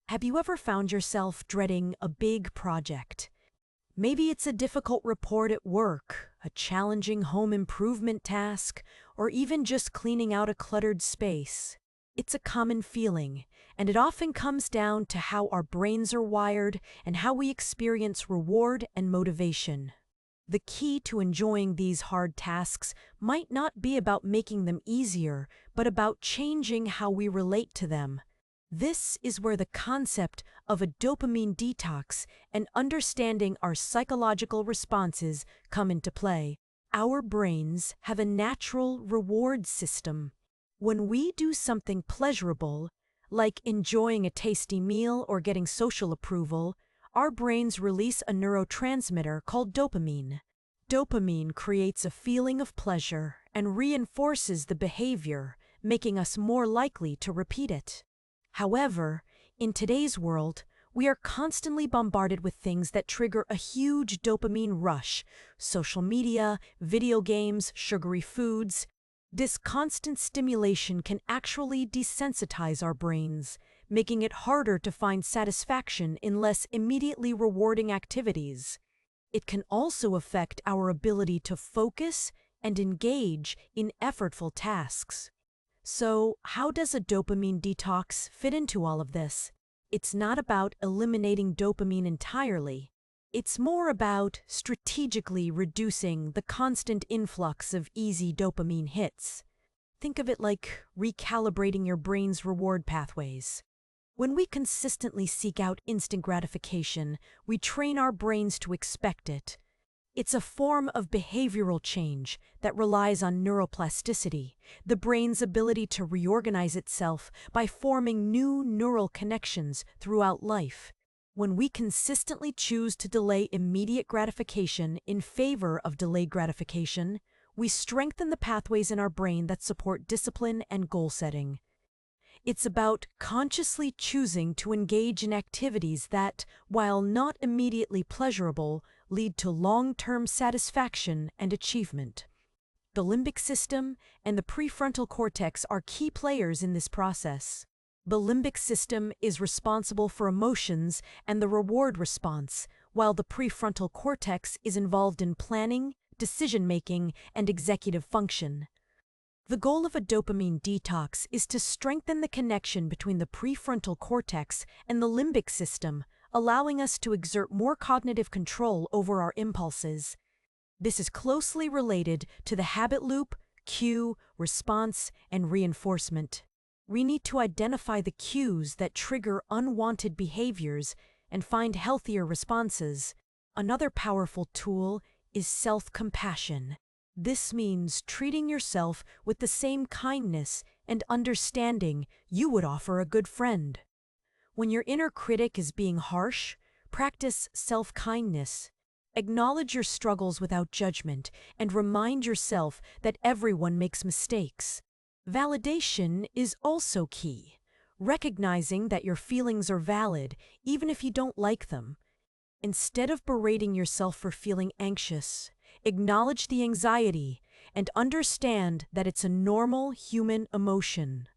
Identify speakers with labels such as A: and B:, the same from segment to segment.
A: Have you ever found yourself dreading a big project? Maybe it's a difficult report at work, a challenging home improvement task, or even just cleaning out a cluttered space. It's a common feeling, and it often comes down to how our brains are wired and how we experience reward and motivation. The key to enjoying these hard tasks might not be about making them easier, but about changing how we relate to them. This is where the concept of a dopamine detox and understanding our psychological responses come into play. Our brains have a natural reward system. When we do something pleasurable, like enjoying a tasty meal or getting social approval, our brains release a neurotransmitter called dopamine. Dopamine creates a feeling of pleasure and reinforces the behavior, making us more likely to repeat it. However, in today's world, we are constantly bombarded with things that trigger a huge dopamine rush: social media, video games, sugary foods. This constant stimulation can actually desensitize our brains, making it harder to find satisfaction in less immediately rewarding activities. It can also affect our ability to focus and engage in effortful tasks. So, how does a dopamine detox fit into all of this? It's not about eliminating dopamine entirely. It's more about strategically reducing the constant influx of easy dopamine hits. Think of it like recalibrating your brain's reward pathways. When we consistently seek out instant gratification, we train our brains to expect it. It's a form of behavioral change that relies on neuroplasticity, the brain's ability to reorganize itself by forming new neural connections throughout life. When we consistently choose to delay immediate gratification in favor of delayed gratification, we strengthen the pathways in our brain that support discipline and goal setting. It's about consciously choosing to engage in activities that, while not immediately pleasurable, lead to long-term satisfaction and achievement. The limbic system and the prefrontal cortex are key players in this process. The limbic system is responsible for emotions and the reward response, while the prefrontal cortex is involved in planning, decision-making, and executive function. The goal of a dopamine detox is to strengthen the connection between the prefrontal cortex and the limbic system, allowing us to exert more cognitive control over our impulses. This is closely related to the habit loop, cue, response, and reinforcement. We need to identify the cues that trigger unwanted behaviors and find healthier responses. Another powerful tool is self-compassion. This means treating yourself with the same kindness and understanding you would offer a good friend. When your inner critic is being harsh, practice self-kindness. Acknowledge your struggles without judgment and remind yourself that everyone makes mistakes. Validation is also key, recognizing that your feelings are valid even if you don't like them. Instead of berating yourself for feeling anxious, acknowledge the anxiety and understand that it's a normal human emotion.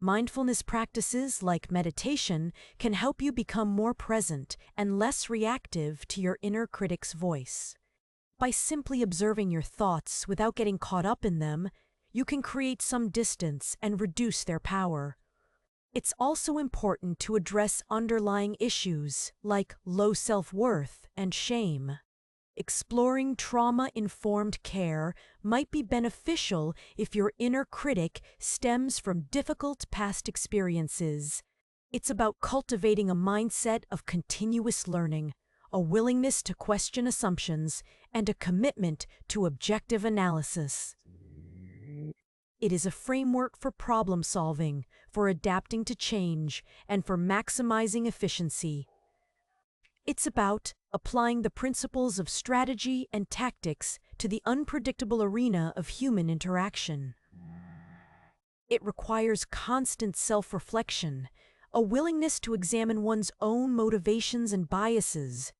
A: Mindfulness practices like meditation can help you become more present and less reactive to your inner critic's voice. By simply observing your thoughts without getting caught up in them, you can create some distance and reduce their power. It's also important to address underlying issues like low self-worth and shame. Exploring trauma-informed care might be beneficial if your inner critic stems from difficult past experiences. It's about cultivating a mindset of continuous learning, a willingness to question assumptions, and a commitment to objective analysis. It is a framework for problem solving, for adapting to change, and for maximizing efficiency. It's about applying the principles of strategy and tactics to the unpredictable arena of human interaction. It requires constant self-reflection, a willingness to examine one's own motivations and biases,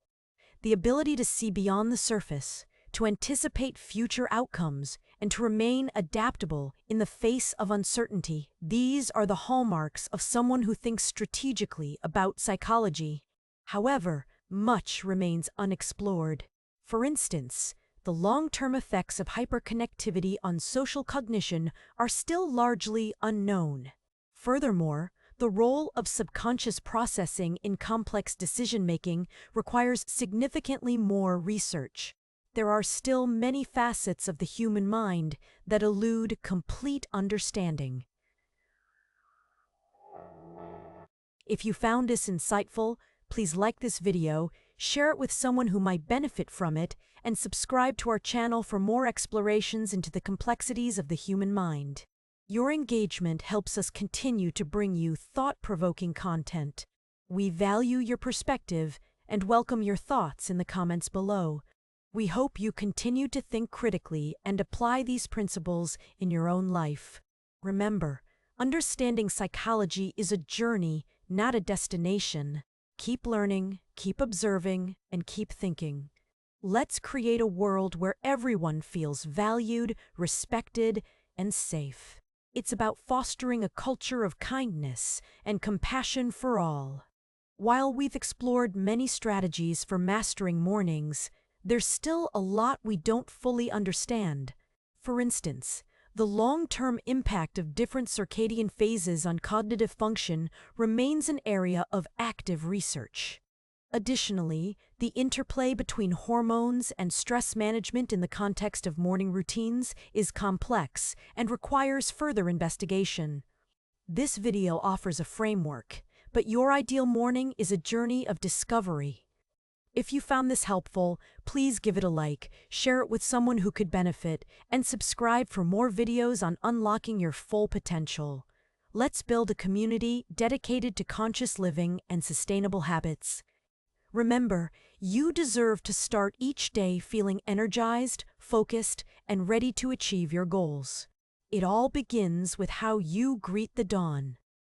A: the ability to see beyond the surface, to anticipate future outcomes, and to remain adaptable in the face of uncertainty. These are the hallmarks of someone who thinks strategically about psychology. However, much remains unexplored. For instance, the long-term effects of hyperconnectivity on social cognition are still largely unknown. Furthermore, the role of subconscious processing in complex decision-making requires significantly more research. There are still many facets of the human mind that elude complete understanding. If you found this insightful, please like this video, share it with someone who might benefit from it, and subscribe to our channel for more explorations into the complexities of the human mind. Your engagement helps us continue to bring you thought-provoking content. We value your perspective and welcome your thoughts in the comments below. We hope you continue to think critically and apply these principles in your own life. Remember, understanding psychology is a journey, not a destination. Keep learning, keep observing, and keep thinking. Let's create a world where everyone feels valued, respected, and safe. It's about fostering a culture of kindness and compassion for all. While we've explored many strategies for mastering mornings, there's still a lot we don't fully understand. For instance, the long-term impact of different circadian phases on cognitive function remains an area of active research. Additionally, the interplay between hormones and stress management in the context of morning routines is complex and requires further investigation. This video offers a framework, but your ideal morning is a journey of discovery. If you found this helpful, please give it a like, share it with someone who could benefit, and subscribe for more videos on unlocking your full potential. Let's build a community dedicated to conscious living and sustainable habits. Remember, you deserve to start each day feeling energized, focused, and ready to achieve your goals. It all begins with how you greet the dawn.